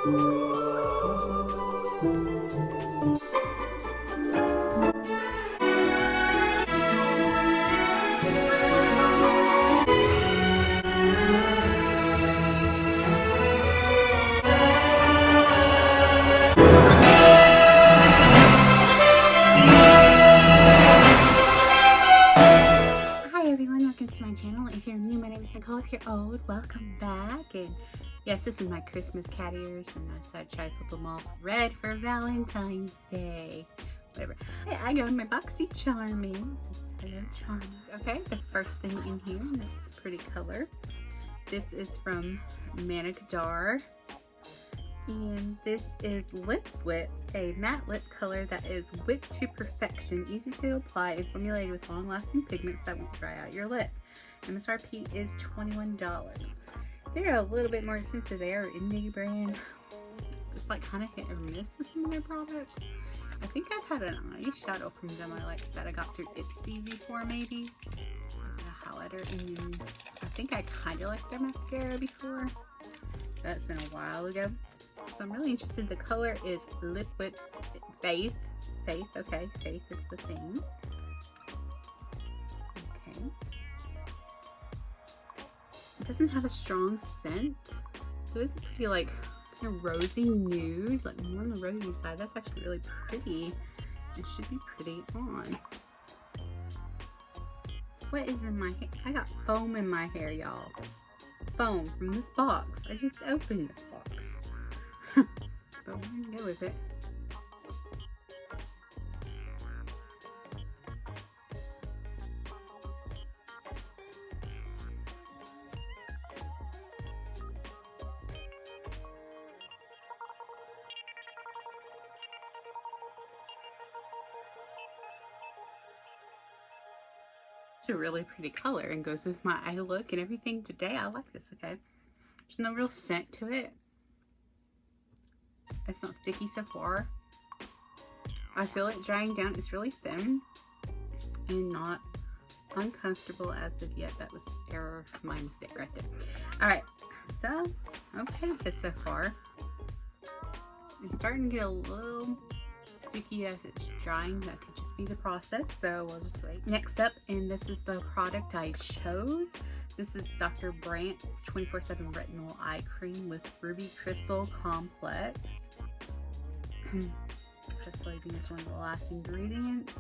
If you're new, my name is Nicole. If you're old, welcome back. And yes, this is my Christmas cat ears, and I decided to try to flip them all red for Valentine's Day. Whatever. Hey, I got my Boxycharm in. This is Hello Charms. Okay, the first thing in here, and this pretty color. This is from Manicadar. And this is Lip Whip, a matte lip color that is whipped to perfection, easy to apply, and formulated with long-lasting pigments that won't dry out your lip. MSRP is $21. They're a little bit more expensive. They are indie brand. It's like kind of hit or miss with some of their products. I think I've had an eyeshadow from them that I got through Ipsy before, maybe. A highlighter, and then I think I kind of liked their mascara before. That's been a while ago. So I'm really interested. The color is Lip Whip Faith. Okay, Faith is the thing. Okay. It doesn't have a strong scent, so it's pretty like kind of rosy nude, like more on the rosy side. That's actually really pretty. It should be pretty on. What is in my hair? I got foam in my hair, y'all. Foam from this box. I just opened this box. But we're gonna go with it. It's a really pretty color and goes with my eye look and everything today. I like this. Okay, there's no real scent to it. It's not sticky so far. I feel it drying down. It's really thin and not uncomfortable as of yet. That was my mistake right there. All right, so okay with this so far. It's starting to get a little sticky as it's drying. That could just be the process, so we'll just wait. Next up, and this is the product I chose. This is Dr. Brandt's 24/7 Retinol Eye Cream with Ruby Crystal Complex. Crystallizing is one of the last ingredients.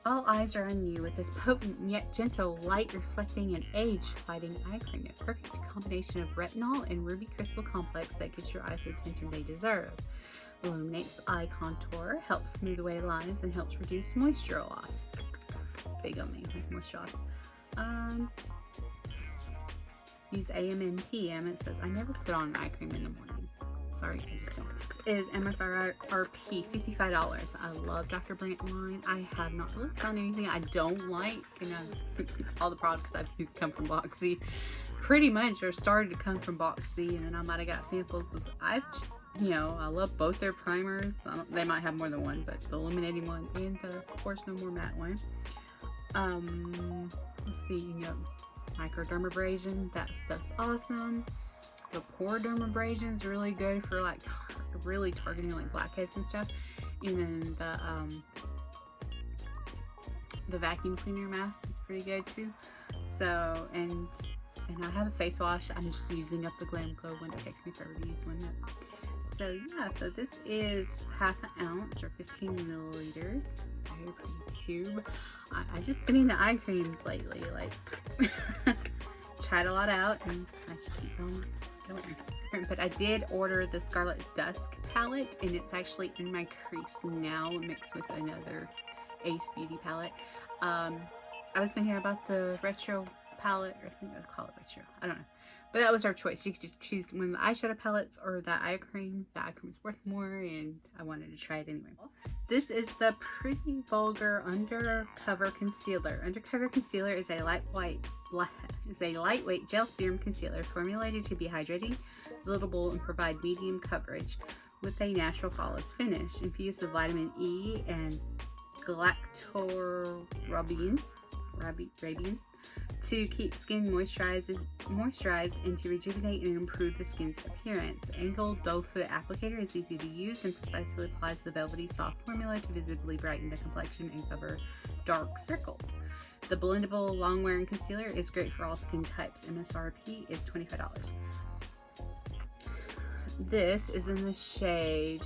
All eyes are on you with this potent yet gentle, light reflecting and age fighting eye cream. A perfect combination of retinol and ruby crystal complex that gives your eyes the attention they deserve. Illuminates the eye contour, helps smooth away lines, and helps reduce moisture loss. It's big on me with moisture loss. Use AM and PM. It says I never put on eye cream in the morning. Sorry, I just don't. This is MSRP $55. I love Dr. Brandt line. I have not really found anything I don't like. You know, all the products I've used come from Boxy, pretty much, or started to come from Boxy, and then I might have got samples of. I love both their primers. They might have more than one, but the illuminating one and the of course no more matte one. Let's see, microdermabrasion. That stuff's awesome. The pore dermabrasion is really good for like really targeting like blackheads and stuff. And then the vacuum cleaner mask is pretty good too. So and I have a face wash. I'm just using up the Glam Glow one. It takes me forever to use one. So yeah, so this is half an ounce or 15 milliliters. Very pretty tube. I just been into eye creams lately. Like tried a lot out, and I just keep going. But I did order the Scarlet Dusk palette, and it's actually in my crease now, mixed with another Ace Beauty palette. I was thinking about the retro palette, or I think they'll call it retro. I don't know. But that was our choice. You could just choose one of the eyeshadow palettes or that eye cream. The eye cream is worth more, and I wanted to try it anyway. This is the Pretty Vulgar Undercover Concealer. Undercover Concealer is a lightweight gel serum concealer formulated to be hydrating, buildable, and provide medium coverage with a natural flawless finish. Infused with vitamin E and galactorabine. to keep skin moisturized and to rejuvenate and improve the skin's appearance. The angled doe foot applicator is easy to use and precisely applies the velvety soft formula to visibly brighten the complexion and cover dark circles. The blendable long-wearing concealer is great for all skin types. MSRP is $25. This is in the shade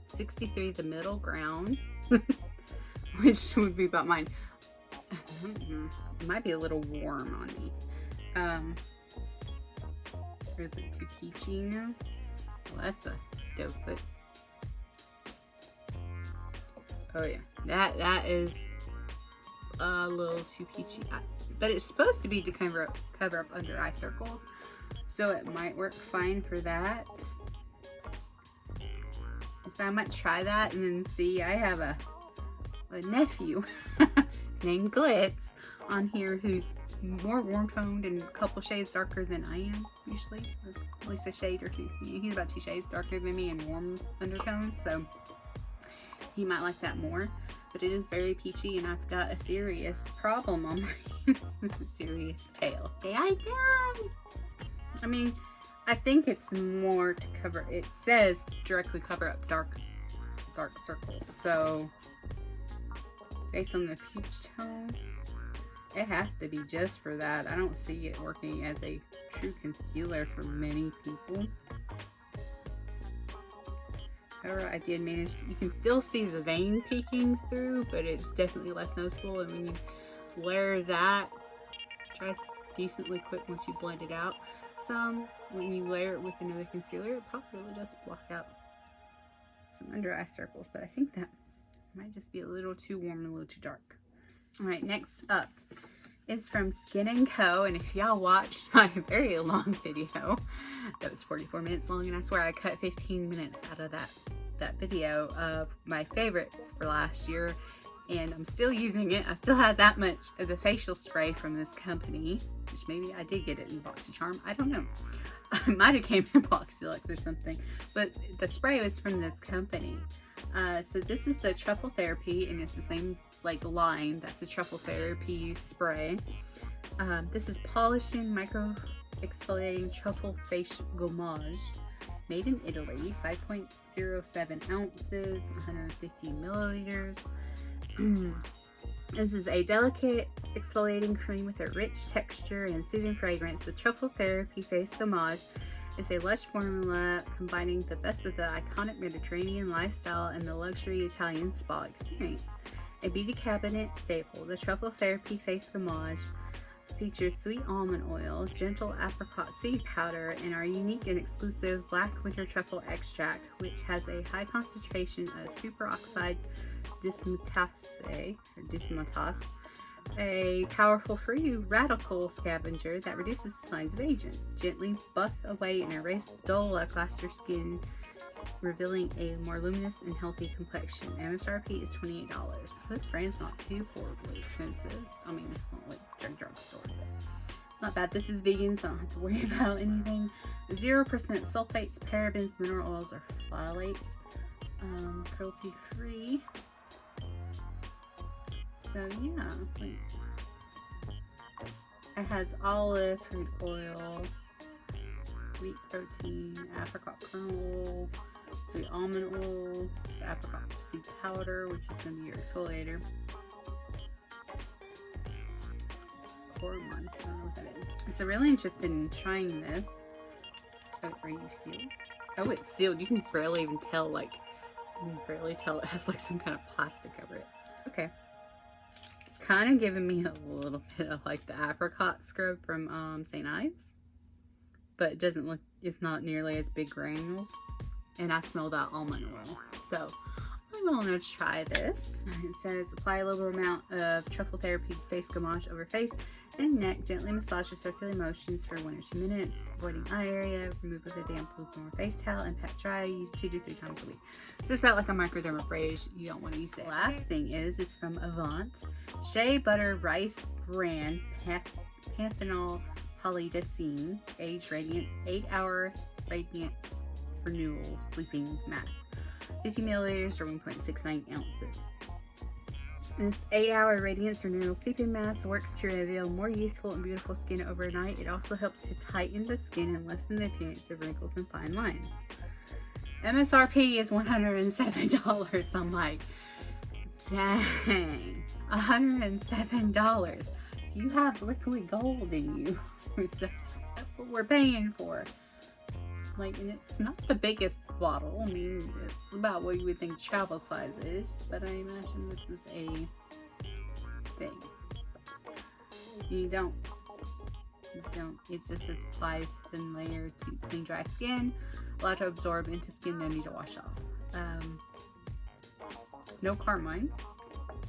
63, the middle ground, which would be about mine. It might be a little warm on me. Or is it too peachy now? Well, that's a doe foot. Oh yeah, that is a little too peachy. But it's supposed to be to cover up under eye circles, so it might work fine for that. So I might try that and then see. I have a nephew named Glitz on here who's more warm toned and a couple shades darker than I am usually, or at least a shade or two. He's about 2 shades darker than me and warm undertones, so he might like that more. But it is very peachy, and I've got a serious problem on my hands. This is a serious tale. Okay, I died. I mean, I think it's more to cover. It says directly cover up dark circles. So based on the peach tone, it has to be just for that. I don't see it working as a true concealer for many people. However, I did manage to, you can still see the vein peeking through, but it's definitely less noticeable. And when you layer that, dries decently quick once you blend it out some. When you layer it with another concealer, it probably really does block out some under eye circles, but I think that might just be a little too warm and a little too dark. Alright, next up is from Skin & Co. And if y'all watched my very long video, that was 44 minutes long, and I swear I cut 15 minutes out of that video of my favorites for last year, and I'm still using it. I still have that much of the facial spray from this company, which maybe I did get it in Boxycharm. I don't know. I might have came in Boxylux or something, but the spray was from this company. So this is the Truffle Therapy, and it's the same like line. That's the Truffle Therapy spray. This is polishing micro exfoliating truffle face gommage, made in Italy, 5.07 ounces, 150 milliliters. This is a delicate exfoliating cream with a rich texture and soothing fragrance. The Truffle Therapy Face Gommage is a lush formula combining the best of the iconic Mediterranean lifestyle and the luxury Italian spa experience. A beauty cabinet staple, the Truffle Therapy Face Gommage features sweet almond oil, gentle apricot seed powder, and our unique and exclusive black winter truffle extract, which has a high concentration of superoxide dismutase, a powerful free radical scavenger that reduces the signs of aging, gently buff away and erase dull lackluster skin, revealing a more luminous and healthy complexion. MSRP is $28. So this brand's not too horribly expensive. I mean, it's not like drugstore, but it's not bad. This is vegan, so I don't have to worry about anything. 0% sulfates, parabens, mineral oils, or phthalates. Cruelty free. So yeah, it has olive, fruit oil, wheat protein, apricot kernel oil, sweet almond oil, the apricot seed powder, which is going to be your exfoliator. Hormone, I don't know what that is. So really interested in trying this. Oh, are you sealed? Oh, it's sealed. You can barely even tell, like, you can barely tell it has like some kind of plastic over it. Okay. It's kind of giving me a little bit of like the apricot scrub from St. Ives. But it doesn't look, it's not nearly as big granules. And I smell that almond oil. So I'm going to try this. It says apply a little amount of Truffle Therapy Face Gommage over face and neck. Gently massage with circular motions for 1 or 2 minutes, avoiding eye area. Remove with a damp lukewarm face towel and pat dry. Use 2 to 3 times a week. So it's about like a microdermabrasion. You don't want to use it. Last thing is from Avant. Shea Butter Rice Bran Panthenol Polydacine Age Radiance 8-hour Radiance Renewal Sleeping Mask. 50 milliliters or 1.69 ounces. This 8-hour Radiance Renewal Sleeping Mask works to reveal more youthful and beautiful skin overnight. It also helps to tighten the skin and lessen the appearance of wrinkles and fine lines. MSRP is $107. I'm like, dang, $107. You have liquid gold in you. That's what we're paying for. Like, and it's not the biggest bottle. I mean, it's about what you would think travel size is, but I imagine this is a thing. You don't. It's just a supply thin layer to clean dry skin, allow to absorb into skin, no need to wash off. No carmine,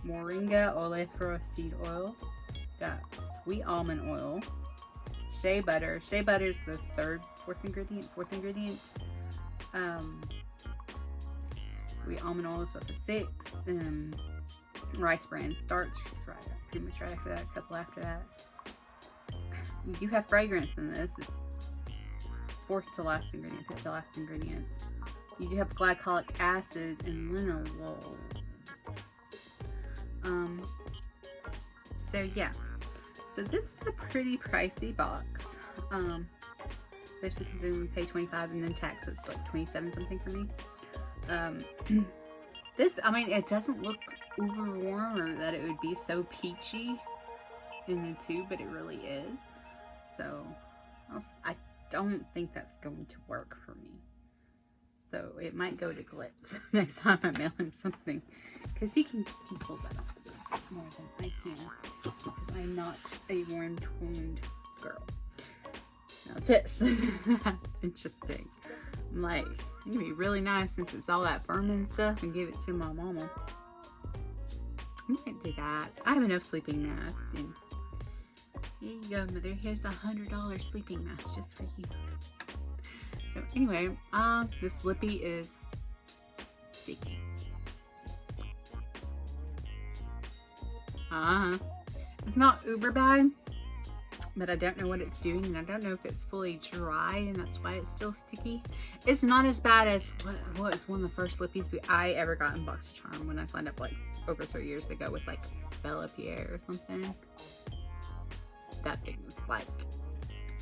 moringa oleifera seed oil, got sweet almond oil, shea butter. Shea butter is the fourth ingredient. Sweet almond oil is about the 6th. Rice bran starch, pretty much right after that, a couple after that. You do have fragrance in this. It's 4th to last ingredient, 5th to last ingredient. You do have glycolic acid and linalool. So yeah. So this is a pretty pricey box. Especially considering we pay $25 and then tax, so it's like $27 something for me. This, I mean, it doesn't look uber warm or that it would be so peachy in the tube, but it really is. So I don't think that's going to work for me. So it might go to Glitz next time I mail him something, because he can pull that off more than I can, because I'm not a warm-toned girl. Now this, that's interesting. I'm like, it's gonna be really nice since it's all that firm and stuff, and give it to my mama. I might do that. I have enough sleeping masks, and here you go, mother. Here's a $100 sleeping mask just for you. So anyway, this lippy is sticky. It's not uber bad, but I don't know what it's doing, and I don't know if it's fully dry and that's why it's still sticky. It's not as bad as what was one of the first lippies I ever got in Boxycharm when I signed up like over 3 years ago with like Bella Pierre or something. That thing was like,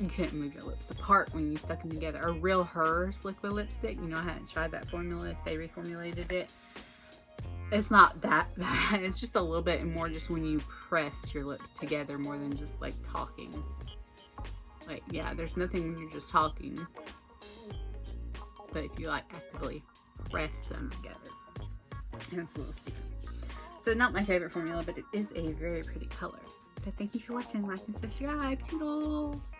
you couldn't move your lips apart when you stuck them together. Or Real Hers liquid lipstick, you know, I hadn't tried that formula if they reformulated it. It's not that bad. It's just a little bit more just when you press your lips together more than just like talking. Like, yeah, there's nothing when you're just talking. But if you like actively press them together, and it's a little sticky. So not my favorite formula, but it is a very pretty color. So thank you for watching. Like and subscribe. Toodles!